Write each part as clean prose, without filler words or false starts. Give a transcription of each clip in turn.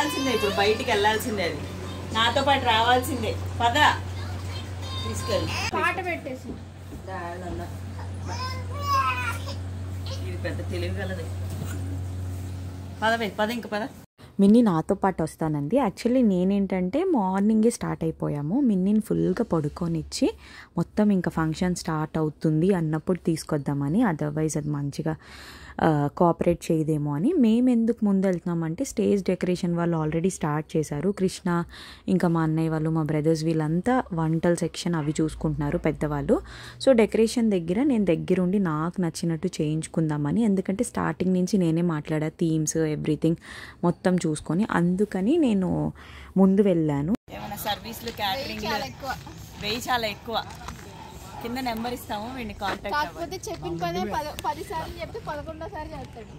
వెళ్ళాల్సిందే, ఇప్పుడు బయటికి వెళ్ళాల్సిందే, అది నాతో పాటు రావాల్సిందే. పద తీసుకెళ్ళి పాట పెట్టేసి ఇది పెద్ద తెలివి కలది. పద ఇంక పద. మిన్నీ నాతో పాటు వస్తానంది. యాక్చువల్లీ నేనేంటంటే మార్నింగే స్టార్ట్ అయిపోయాము. మిన్నీని ఫుల్గా పడుకొనిచ్చి మొత్తం ఇంకా ఫంక్షన్ స్టార్ట్ అవుతుంది అన్నప్పుడు తీసుకొద్దామని, అదర్వైజ్ అది మంచిగా కోఆపరేట్ చేయదేమో అని. మేము ఎందుకు ముందు వెళ్తున్నామంటే స్టేజ్ డెకరేషన్ వాళ్ళు ఆల్రెడీ స్టార్ట్ చేశారు. కృష్ణ ఇంకా మా అన్నయ్య వాళ్ళు, మా బ్రదర్స్ వీళ్ళంతా వంటల సెక్షన్ అవి చూసుకుంటున్నారు పెద్దవాళ్ళు. సో డెకరేషన్ దగ్గర నేను దగ్గరుండి నాకు నచ్చినట్టు చేయించుకుందామని, ఎందుకంటే స్టార్టింగ్ నుంచి నేనే మాట్లాడా, థీమ్స్ ఎవ్రీథింగ్ మొత్తం చూసుకొని, అందుకని నేను ముందు వెళ్ళాను. ఏమైనా సర్వీస్లు క్యాటరింగ్ వెయ్యి చాలా ఎక్కువ. కింద నెంబర్ ఇస్తాము, వీడిని కాంటాక్ట్ కాకపోతే చెప్పిన పదే 10 సార్లు చెప్తే 11వ సారి చెప్తాడు.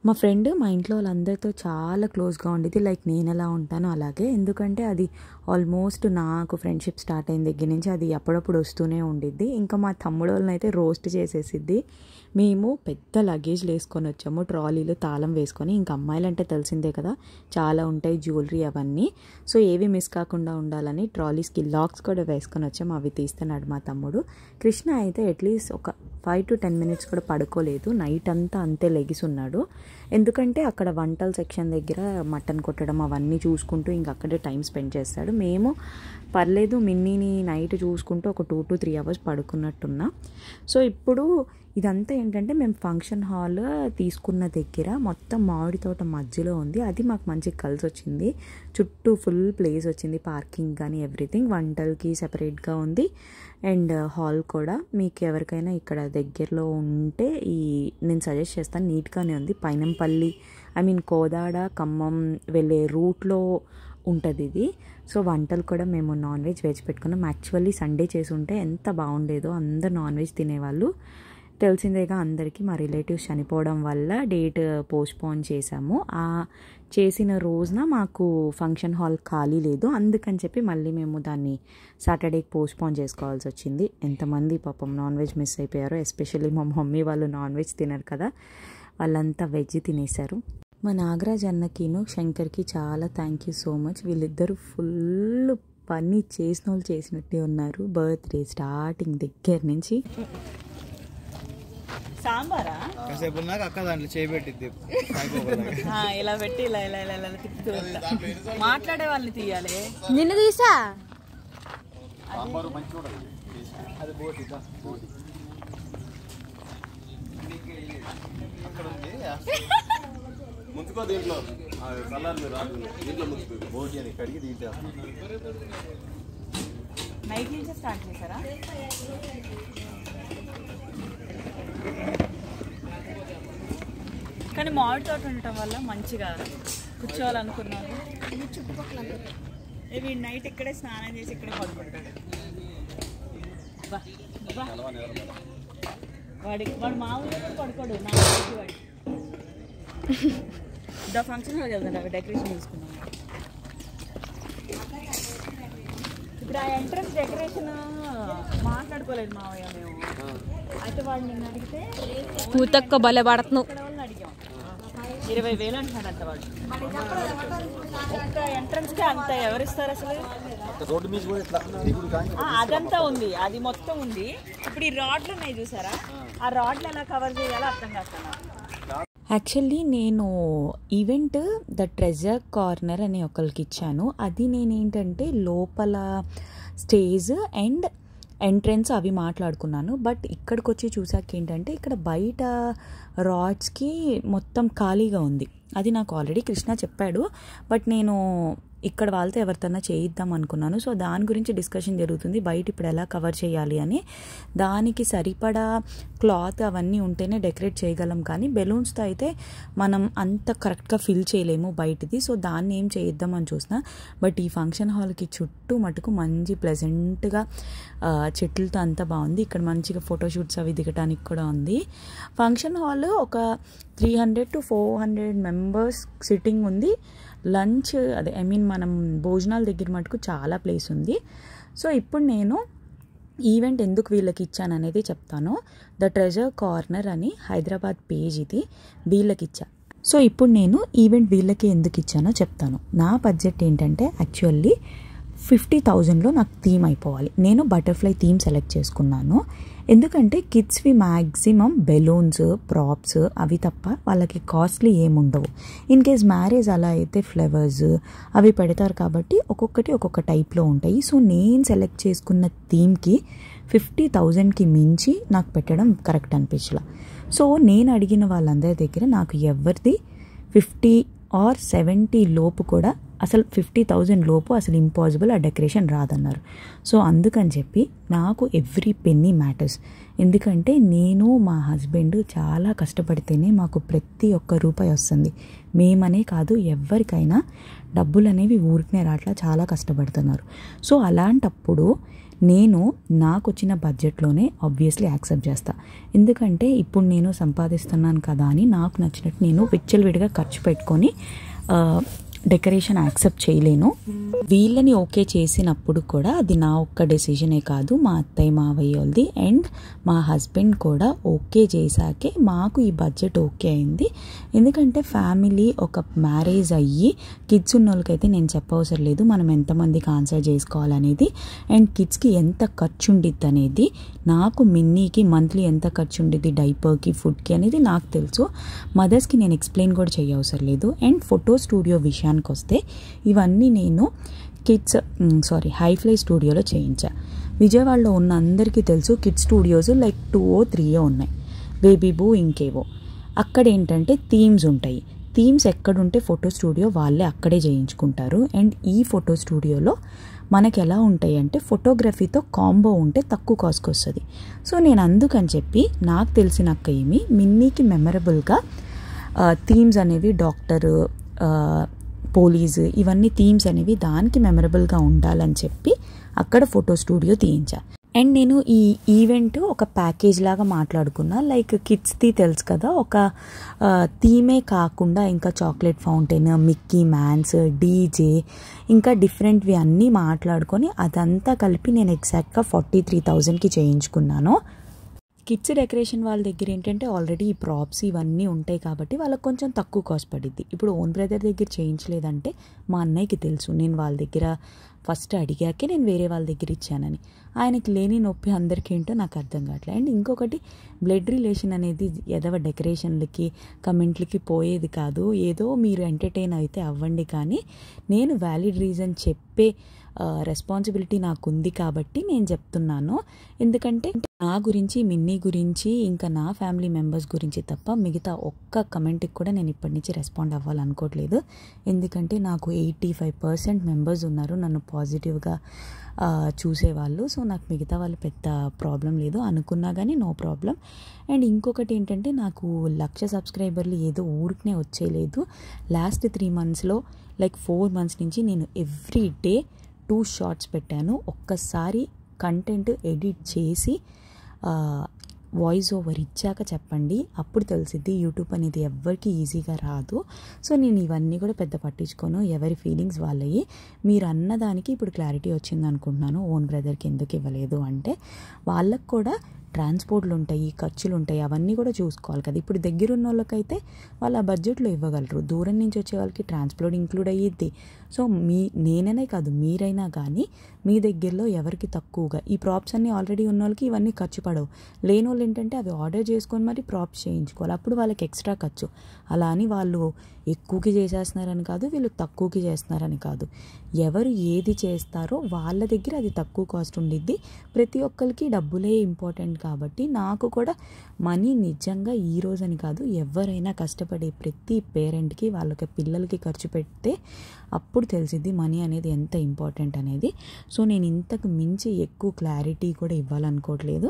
మా ఫ్రెండ్ మా ఇంట్లో వాళ్ళందరితో చాలా క్లోజ్గా ఉండేది, లైక్ నేను ఎలా ఉంటానో అలాగే. ఎందుకంటే అది ఆల్మోస్ట్ నాకు ఫ్రెండ్షిప్ స్టార్ట్ అయిన దగ్గర నుంచి అది అప్పుడప్పుడు వస్తూనే ఉండిద్ది. ఇంకా మా తమ్ముడు వాళ్ళని అయితే రోస్ట్ చేసేసిద్ది. మేము పెద్ద లగేజ్లు వేసుకొని వచ్చాము, ట్రాలీలో తాళం వేసుకొని. ఇంకా అమ్మాయిలు అంటే తెలిసిందే కదా, చాలా ఉంటాయి జ్యువెలరీ అవన్నీ. సో ఏవి మిస్ కాకుండా ఉండాలని ట్రాలీస్కి లాక్స్ కూడా వేసుకొని వచ్చాము, అవి తీస్తున్నాడు మా తమ్ముడు. కృష్ణ అయితే అట్లీస్ట్ ఒక 5 to 10 minutes కూడా పడుకోలేదు, నైట్ అంతా అంతే లెగిసి ఉన్నాడు. ఎందుకంటే అక్కడ వంటల సెక్షన్ దగ్గర మటన్ కొట్టడం అవన్నీ చూసుకుంటూ ఇంకా అక్కడే టైం స్పెండ్ చేస్తాడు. మేము పర్లేదు మిన్నీని నైట్ చూసుకుంటూ ఒక 2 to 3 hours పడుకున్నట్టున్నా. సో ఇప్పుడు ఇదంతా ఏంటంటే మేము ఫంక్షన్ హాల్ తీసుకున్న దగ్గర మొత్తం మామిడి తోట మధ్యలో ఉంది. అది మాకు మంచిగా కలిసి వచ్చింది. చుట్టూ ఫుల్ ప్లేస్ వచ్చింది, పార్కింగ్ కానీ ఎవ్రీథింగ్. వంటలకి సెపరేట్గా ఉంది అండ్ హాల్ కూడా. మీకు ఎవరికైనా ఇక్కడ దగ్గరలో ఉంటే నేను సజెస్ట్ చేస్తాను, నీట్గానే ఉంది. పైనంపల్లి కోదాడ ఖమ్మం వెళ్ళే రూట్లో ఉంటుంది ఇది. సో వంటలు కూడా మేము నాన్ వెజ్ పెట్టుకున్నాం. యాక్చువల్లీ సండే చేసి ఉంటే ఎంత బాగుండేదో, అందరు నాన్ వెజ్ తినేవాళ్ళు. తెలిసిందేగా అందరికీ, మా రిలేటివ్స్ చనిపోవడం వల్ల డేట్ పోస్ట్పోన్ చేశాము. ఆ చేసిన రోజున మాకు ఫంక్షన్ హాల్ ఖాళీ లేదు, అందుకని చెప్పి మళ్ళీ మేము దాన్ని సాటర్డేకి పోస్ట్పోన్ చేసుకోవాల్సి వచ్చింది. ఎంతమంది పాపం నాన్ వెజ్ మిస్ అయిపోయారో, ఎస్పెషల్లీ మా మమ్మీ వాళ్ళు నాన్ వెజ్ తినరు కదా, వాళ్ళంతా వెజ్ తినేశారు. మా నాగరాజ్ అన్నకిను శంకర్కి చాలా థ్యాంక్ యూ సో మచ్. వీళ్ళిద్దరూ ఫుల్ పని చేసిన వాళ్ళు చేసినట్టే ఉన్నారు, బర్త్డే స్టార్టింగ్ దగ్గర నుంచి. సాంబారా కాసేపు ఉన్నాక అక్క దాంట్లో చేయబెట్టిద్ది, ఇలా పెట్టి ఇలా ఇలా ఇలా ఇలా తిప్పుతూ మాట్లాడే వాళ్ళని తీయాలి. నిన్ను తీసా అది బోటి అక్కడ ఉంది ముందుకో, దీంట్లో కలర్ దీంట్లో ముందుకు బోటి అని కడిగి దీంట్లో నైట్ నుంచే స్టార్ట్ చేశారా? కానీ మామిడి తోట ఉండటం వల్ల మంచిగా కూర్చోవాలనుకున్నాను. వీడు నైట్ ఇక్కడే స్నానం చేసి ఇక్కడే పడుకుంటాడు. వాడు మామూలుగా పడుకోడు, నా వాడు ద ఫంక్షన్ హాల్ కదా డెకరేషన్ తీసుకున్నాను. ఇప్పుడు ఆ ఎంట్రన్స్ డెకరేషన్ మాట్లాడుకోలేదు మావయ్య మేము. అయితే వాడు నిన్ను అడిగితే కూతక్క భలే పడుతున్నావు అడిగాం, 20,000 అంటున్నాడు అంత వాడు. ఒక్క ఎంట్రన్స్కే అంత ఎవరిస్తారు అసలు? అదంతా ఉంది, అది మొత్తం ఉంది. ఇప్పుడు ఈ రాడ్లు ఉన్నాయి చూసారా, ఆ రాడ్లు ఎలా కవర్ చేయాలో అర్థం కాస్తున్నా. యాక్చువల్లీ నేను ఈవెంట్ ద ట్రెజర్ కార్నర్ అని ఒకరికి ఇచ్చాను. అది నేనేంటంటే లోపల స్టేజ్ అండ్ ఎంట్రన్స్ అవి మాట్లాడుకున్నాను. బట్ ఇక్కడికి వచ్చి చూసాక ఏంటంటే ఇక్కడ బయట రాడ్స్కి మొత్తం ఖాళీగా ఉంది. అది నాకు ఆల్రెడీ కృష్ణ చెప్పాడు, బట్ నేను ఇక్కడ వాళ్ళతో ఎవరితోనా చేయిద్దాం అనుకున్నాను. సో దాని గురించి డిస్కషన్ జరుగుతుంది, బయట ఇప్పుడు ఎలా కవర్ చేయాలి అని. దానికి సరిపడా క్లాత్ అవన్నీ ఉంటేనే డెకరేట్ చేయగలం, కానీ బెలూన్స్తో అయితే మనం అంత కరెక్ట్గా ఫిల్ చేయలేము బయటది. సో దాన్ని ఏం చేయిద్దాం అని చూసిన. బట్ ఈ ఫంక్షన్ హాల్కి చుట్టూ మటుకు మంచి ప్లెజెంట్గా చెట్లతో అంతా బాగుంది. ఇక్కడ మంచిగా ఫోటోషూట్స్ అవి దిగటానికి కూడా ఉంది. ఫంక్షన్ హాల్ ఒక 300 to 400 మెంబర్స్ సిట్టింగ్ ఉంది. లంచ్ అదే మనం భోజనాల దగ్గర మటుకు చాలా ప్లేస్ ఉంది. సో ఇప్పుడు నేను ఈవెంట్ ఎందుకు వీళ్ళకి ఇచ్చాను అనేది చెప్తాను. ద ట్రెజర్ కార్నర్ అని హైదరాబాద్ పేజ్ ఇది, వీళ్ళకి ఇచ్చా. సో ఇప్పుడు నేను ఈవెంట్ వీళ్ళకి ఎందుకు ఇచ్చానో చెప్తాను. నా బడ్జెట్ ఏంటంటే యాక్చువల్లీ 50,000లో నాకు థీమ్ అయిపోవాలి. నేను బటర్ఫ్లై థీమ్ సెలెక్ట్ చేసుకున్నాను. ఎందుకంటే కిడ్స్వి మ్యాక్సిమం బెలూన్స్, ప్రాప్స్ అవి తప్ప వాళ్ళకి కాస్ట్లీ ఏముండవు. ఇన్ కేస్ మ్యారేజ్ అలా అయితే ఫ్లవర్స్ అవి పెడతారు కాబట్టి ఒక్కొక్కటి ఒక్కొక్క టైప్లో ఉంటాయి. సో నేను సెలెక్ట్ చేసుకున్న థీమ్కి 50,000కి మించి నాకు పెట్టడం కరెక్ట్ అనిపించలా. సో నేను అడిగిన వాళ్ళందరి దగ్గర నాకు ఎవరిది 50 or 70 లోపు కూడా అసలు 50,000 లోపు అసలు ఇంపాసిబుల్, ఆ డెకరేషన్ రాదన్నారు. సో అందుకని చెప్పి నాకు ఎవ్రీ పెన్నీ మ్యాటర్స్. ఎందుకంటే నేను మా హస్బెండ్ చాలా కష్టపడితేనే మాకు ప్రతి ఒక్క రూపాయి వస్తుంది. మేమనే కాదు, ఎవరికైనా డబ్బులు అనేవి ఊరికనే రాట్లా, చాలా కష్టపడుతున్నారు. సో అలాంటప్పుడు నేను నాకు వచ్చిన బడ్జెట్లోనే ఆబ్వియస్లీ యాక్సెప్ట్ చేస్తా. ఎందుకంటే ఇప్పుడు నేను సంపాదిస్తున్నాను కదా అని నాకు నచ్చినట్టు నేను విచ్చలవిడిగా ఖర్చు పెట్టుకొని డెకరేషన్ యాక్సెప్ట్ చేయలేను. వీళ్ళని ఓకే చేసినప్పుడు కూడా అది నా ఒక్క డెసిషనే కాదు, మా అత్తయ్య మావయ్య వాళ్ళది అండ్ మా హస్బెండ్ కూడా ఓకే చేశాకే మాకు ఈ బడ్జెట్ ఓకే అయింది. ఎందుకంటే ఫ్యామిలీ ఒక మ్యారేజ్ అయ్యి కిడ్స్ ఉన్న వాళ్ళకైతే నేను చెప్పవసరం లేదు మనం ఎంతమందికి ఆన్సర్ చేసుకోవాలనేది అండ్ కిడ్స్కి ఎంత ఖర్చు ఉండిద్ది అనేది. నాకు మిన్నీకి మంత్లీ ఎంత ఖర్చు ఉండిద్ది డైపర్కి, ఫుడ్కి అనేది నాకు తెలుసు. మదర్స్కి నేను ఎక్స్ప్లెయిన్ కూడా చేయవసరం లేదు. అండ్ ఫోటో స్టూడియో విషయానికి వస్తే ఇవన్నీ నేను హైఫ్లై స్టూడియోలో చేయించా. విజయవాడలో ఉన్న అందరికీ తెలుసు కిడ్స్ స్టూడియోస్ లైక్ 2 or 3 ఉన్నాయి, బేబీ బూ ఇంకేవో. అక్కడ ఏంటంటే థీమ్స్ ఉంటాయి. థీమ్స్ ఎక్కడుంటే ఫోటో స్టూడియో వాళ్ళే అక్కడే చేయించుకుంటారు. అండ్ ఈ ఫోటో స్టూడియోలో మనకి ఎలా ఉంటాయి అంటే ఫోటోగ్రఫీతో కాంబో ఉంటే తక్కువ కాస్ట్కి వస్తుంది. సో నేను అందుకని చెప్పి నాకు తెలిసిన అక్క ఏమి మిన్నీకి మెమరబుల్గా థీమ్స్ అనేవి డాక్టర్, పోలీసు ఇవన్నీ థీమ్స్ అనేవి దానికి మెమరబుల్గా ఉండాలని చెప్పి అక్కడ ఫోటో స్టూడియో తీయించా. అండ్ నేను ఈ ఈవెంట్ ఒక ప్యాకేజ్ లాగా మాట్లాడుకున్నా. లైక్ కిడ్స్ది తెలుసు కదా, ఒక థీమే కాకుండా ఇంకా చాక్లెట్ ఫౌంటైన్, మిక్కీ మ్యాన్స్, డీజే ఇంకా డిఫరెంట్వి అన్నీ మాట్లాడుకొని అదంతా కలిపి నేను ఎగ్జాక్ట్గా 43,000కి చేయించుకున్నాను. కిడ్స్ డెకరేషన్ వాళ్ళ దగ్గర ఏంటంటే ఆల్రెడీ ఈ ప్రాప్స్ ఇవన్నీ ఉంటాయి కాబట్టి వాళ్ళకి కొంచెం తక్కువ కాస్ట్ పడిద్ది. ఇప్పుడు ఓన్ బ్రదర్ దగ్గర చేయించలేదంటే మా అన్నయ్యకి తెలుసు నేను వాళ్ళ దగ్గర ఫస్ట్ అడిగాకే నేను వేరే వాళ్ళ దగ్గర ఇచ్చానని. ఆయనకి లేని నొప్పి అందరికీ ఏంటో నాకు అర్థం కావట్లేదు. అండ్ ఇంకొకటి బ్లడ్ రిలేషన్ అనేది ఎదవ డెకరేషన్లకి కమెంట్లకి పోయేది కాదు. ఏదో మీరు ఎంటర్టైన్ అయితే అవ్వండి, కానీ నేను వ్యాలిడ్ రీజన్ చెప్పే రెస్పాన్సిబిలిటీ నాకు ఉంది కాబట్టి నేను చెప్తున్నాను. ఎందుకంటే నా గురించి, మిన్నీ గురించి, ఇంకా నా ఫ్యామిలీ మెంబర్స్ గురించి తప్ప మిగతా ఒక్క కమెంట్కి కూడా నేను ఇప్పటి నుంచి రెస్పాండ్ అవ్వాలనుకోవట్లేదు. ఎందుకంటే నాకు 85% మెంబర్స్ ఉన్నారు నన్ను పాజిటివ్గా చూసేవాళ్ళు. సో నాకు మిగతా వాళ్ళు పెద్ద ప్రాబ్లం లేదు, అనుకున్నా కానీ నో ప్రాబ్లం. అండ్ ఇంకొకటి ఏంటంటే నాకు 1,00,000 సబ్స్క్రైబర్లు ఏదో ఊరికనే వచ్చేయలేదు. లాస్ట్ 3 monthsలో లైక్ 4 months నుంచి నేను ఎవ్రీ డే 2 shots పెట్టాను. ఒక్కసారి కంటెంట్ ఎడిట్ చేసి వాయిస్ ఓవర్ ఇచ్చాక చెప్పండి, అప్పుడు తెలిసిద్ది. యూట్యూబ్ అనేది ఎవరికి ఈజీగా రాదు. సో నేను ఇవన్నీ కూడా పెద్ద పట్టించుకోను, ఎవరి ఫీలింగ్స్ వాళ్ళవి. మీరు అన్నదానికి ఇప్పుడు క్లారిటీ వచ్చింది అనుకుంటున్నాను. ఓన్ బ్రదర్కి ఎందుకు ఇవ్వలేదు అంటే వాళ్ళకు కూడా ట్రాన్స్పోర్ట్లు ఉంటాయి, ఖర్చులు ఉంటాయి, అవన్నీ కూడా చూసుకోవాలి కదా. ఇప్పుడు దగ్గర ఉన్న వాళ్ళకైతే వాళ్ళ బడ్జెట్లో ఇవ్వగలరు, దూరం నుంచి వచ్చే వాళ్ళకి ట్రాన్స్పోర్ట్ ఇంక్లూడ్ అయ్యిద్ది. సో నేననే కాదు మీరైనా కానీ మీ దగ్గరలో ఎవరికి తక్కువగా ఈ ప్రాప్స్ అన్నీ ఆల్రెడీ ఉన్న వాళ్ళకి ఇవన్నీ ఖర్చు పడవు. లేని వాళ్ళు ఏంటంటే అవి ఆర్డర్ చేసుకొని మరి ప్రాప్స్ చేయించుకోవాలి, అప్పుడు వాళ్ళకి ఎక్స్ట్రా ఖర్చు. అలా అని వాళ్ళు ఎక్కువకి చేసేస్తున్నారని కాదు, వీళ్ళు తక్కువకి చేస్తున్నారని కాదు. ఎవరు ఏది చేస్తారో వాళ్ళ దగ్గర అది తక్కువ కాస్ట్ ఉండిద్ది. ప్రతి ఒక్కరికి డబ్బులే ఇంపార్టెంట్ కాబట్టి నాకు కూడా మనీ నిజంగా ఈ రోజని కాదు, ఎవరైనా కష్టపడే ప్రతి పేరెంట్కి వాళ్ళకి పిల్లలకి ఖర్చు పెడితే అప్పుడు తెలిసిద్ది మనీ అనేది ఎంత ఇంపార్టెంట్ అనేది. సో నేను ఇంతకు మించి ఎక్కువ క్లారిటీ కూడా ఇవ్వాలనుకోవట్లేదు.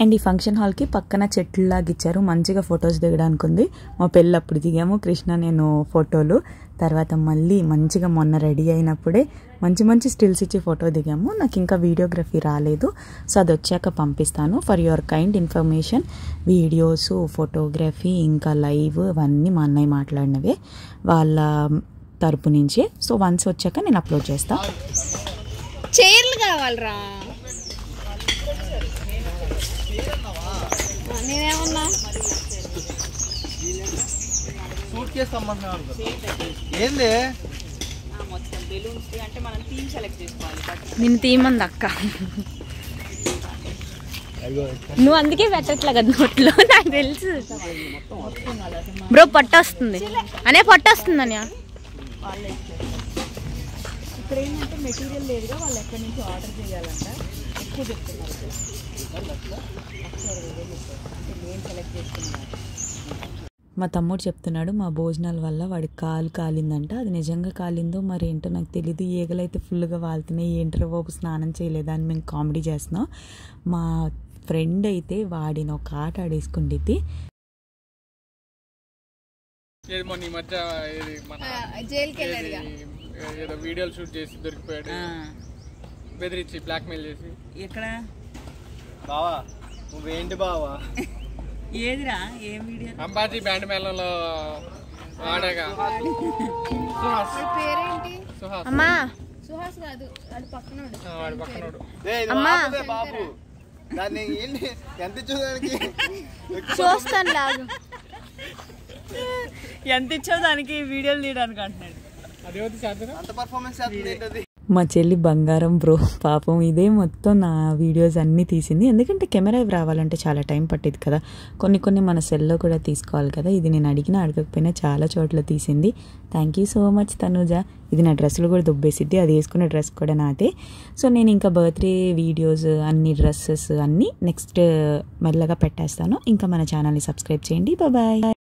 అండ్ ఈ ఫంక్షన్ హాల్కి పక్కన చెట్లులాగా ఇచ్చారు, మంచిగా ఫొటోస్ దిగడానికి ఉంది. మా పెళ్ళప్పుడు దిగాము కృష్ణ నేను ఫోటోలు. తర్వాత మళ్ళీ మంచిగా మొన్న రెడీ అయినప్పుడే మంచి మంచి స్టిల్స్ ఇచ్చి ఫోటో దిగాము. నాకు ఇంకా వీడియోగ్రఫీ రాలేదు, సో అది వచ్చాక పంపిస్తాను. For your kind information, videos, photography ఇంకా లైవ్ ఇవన్నీ మా అన్నయ్య మాట్లాడినవే వాళ్ళ తరపు నుంచి. సో వన్స్ వచ్చాక నేను అప్లోడ్ చేస్తాను. చైర్లు కావాలరా, నేనేమన్నా ఏంది మొత్తం బెలూన్స్ అంటే మనం థీమ్ సెలెక్ట్ చేసుకోవాలి. నిన్ను తీయమంది అక్క. నువ్వు అందుకే పెట్టట్లే కదా నోట్లో, నాకు తెలుసు. బ్రో పట్టొస్తుంది అనే పట్టొస్తుంది. వాళ్ళే ఇక్కడ ఏంటంటే మెటీరియల్ లేదుగా, వాళ్ళు ఎక్కడి నుంచి ఆర్డర్ చేయాలంట. ఎక్కువ చెప్తున్నారు నేను సెలెక్ట్ చేసుకున్నాను. మా తమ్ముడు చెప్తున్నాడు మా భోజనాల వల్ల వాడికి కాలు కాలిందంట. అది నిజంగా కాలిందో మరి ఏంటో నాకు తెలీదు. ఈగలైతే ఫుల్గా వాళ్తున్నాయి. ఏంటో బాబు స్నానం చేయలేదా అని మేము కామెడీ చేస్తున్నాం. మా ఫ్రెండ్ అయితే వాడిని ఒక ఆట ఆడేసుకుండిద్ది. మొన్న ఈ మధ్య జైలుకి వెళ్ళాడుగా, ఏదో వీడియోలు షూట్ చేసి దొరికిపోయాడు, బెదిరించి బ్లాక్మెయిల్ చేసి. ఎక్కడ బావా నువ్వేంటి బావా? ఏదిరా ఏం వీడియో? అంబాజీ బ్యాండ్ మేళంలో ఆడాగా. పేరేంటి? సుహాస్. అమ్మా సుహాస్ కాదు, వాడు పక్కనోడు. వాడి పక్కనోడు. అమ్మా బాబు దాన్ని ఏంటి ఎంత చూడడానికి చూస్తాను లాగు. ఎంత ఇచ్చావు దానికి వీడియోలు తీయడానికి అంటున్నాడు. అదేవద్దు సాధ్యం అంత పర్ఫార్మెన్స్ చేస్తుంది. మా చెల్లి బంగారం బ్రో, పాపం ఇదే మొత్తం నా వీడియోస్ అన్నీ తీసింది. ఎందుకంటే కెమెరా రావాలంటే చాలా టైం పట్టేది కదా, కొన్ని మన సెల్లో కూడా తీసుకోవాలి కదా. ఇది నేను అడగకపోయినా చాలా చోట్ల తీసింది. Thank you so much Tanuja. ఇది నా డ్రెస్సులు కూడా దుబ్బేసిద్ది, అది వేసుకునే డ్రెస్ కూడా నాదే. సో నేను ఇంకా బర్త్డే వీడియోస్ అన్ని డ్రెస్సెస్ అన్నీ నెక్స్ట్ మెల్లగా పెట్టేస్తాను. ఇంకా మన ఛానల్ని సబ్స్క్రైబ్ చేయండి. బాయ్.